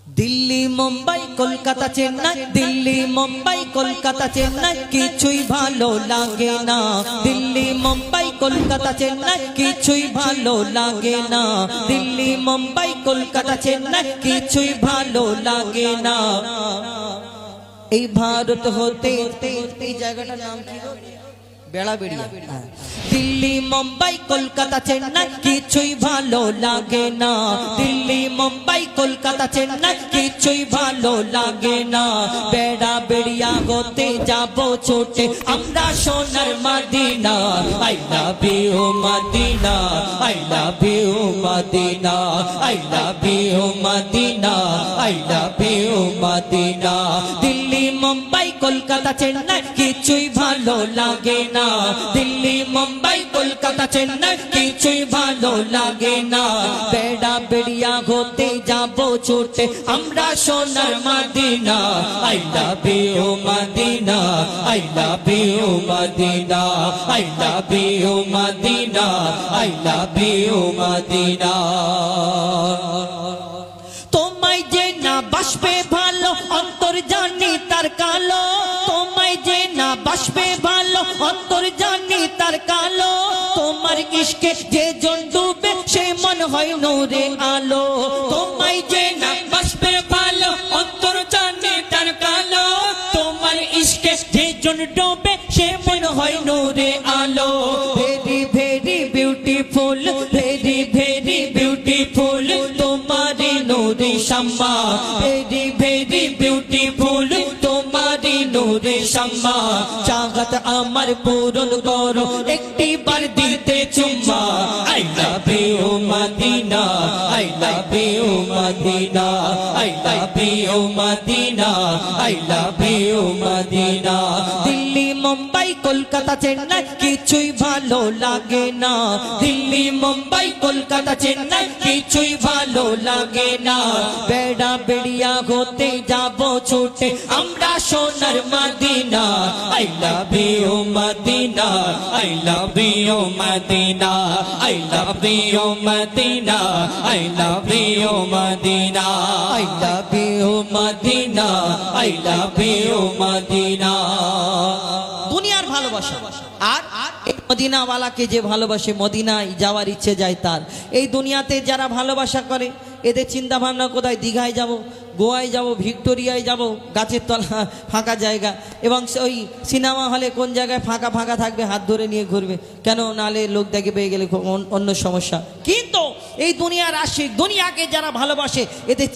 দিল্লি মুম্বাই কলকাতা চেন্নাই, দিল্লি মুম্বাই কলকাতা চেন্নাই কিছুই ভালো লাগে না। দিল্লি মুম্বাই কলকাতা চেন্নাই কিছুই ভালো লাগে না। দিল্লি মুম্বাই কলকাতা চেন্নাই কিছুই ভালো লাগে না। এই ভারত হতে এই জায়গাটার নাম কি গো? বেড়াবেড়িয়া। দিল্লি মুম্বাই কলকাতা চেন্নাই কিছুই ভালো লাগে না। দিল্লি মুম্বাই কলকাতা চেন্নাই কিছুই ভালো লাগে না। বেড়াবেড়িয়া হতে যাব ছোটে আমরা সোনার Medina. I love you Medina, I love you Medina, I love you Medina, I love you Medina. Delhi Mumbai Kolkata Chennai কিছুই ভালো লাগে না। দিল্লি মুম্বাই কলকাতা চেন্নাই কিছুই ভালো লাগে না। বেড়াবেড়িয়া হতে যাব ছুটে আমরা সোনার Medina. I love you Medina, I love you Medina, I love you Medina, I love you Medina. তোমায় যে না বাসবে ভালো অন্তর জানি তার কালো। তোমায় যে না বাসবে ভালো অন্তর জানি তার কালো। তোমার ইশকে যে জন ডুবে সে মন হয় নূরে আলো। তোমায় যে না বাসবে ভালো অন্তর জানি তার কালো। তোমার ইশকে যে জন ডুবে সে মন হয় নূরে আলো। Very very beautiful, very very beautiful তোমারি নূরে শাম্মা। ভেরি ভেরি বিউটিফুল তোমারি নূরে শাম্মা। চাহত আমার পূরণ করো একটি বার দিতে চুম্মা। I love you Medina, I love you Medina, I love you Medina, I love you Medina. Delhi Mumbai Kolkata Chennai কিছুই ভালো লাগে না। দিল্লি মুম্বাই কলকাতা চেন্নাই কিছুই ভালো লাগে না। বেড়াবেড়িয়া হতে যাব ছুটে আমরা সোনার Medina. I love you Medina, I love you Medina, I love you Medina, I love you Medina, I love you Medina, I love you Medina. দুনিয়ার ভালোবাসা আর এই মদিনাওয়ালাকে যে ভালোবাসে, মদিনায় যাওয়ার ইচ্ছে যায় তার। এই দুনিয়াতে যারা ভালোবাসা করে এদের চিন্তা ভাবনা কোথায়? দীঘায় যাব, গোয়ায় যাব, ভিক্টোরিয়ায় যাব, গাছের তলা ফাঁকা জায়গা, এবং ওই সিনেমা হলে কোন জায়গায় ফাঁকা ফাঁকা থাকবে হাত ধরে নিয়ে ঘুরবে। কেন? নালে লোক দেখে পেয়ে গেলে অন্য সমস্যা। কিন্তু এই দুনিয়ার আশিক, দুনিয়াকে যারা ভালোবাসে এদের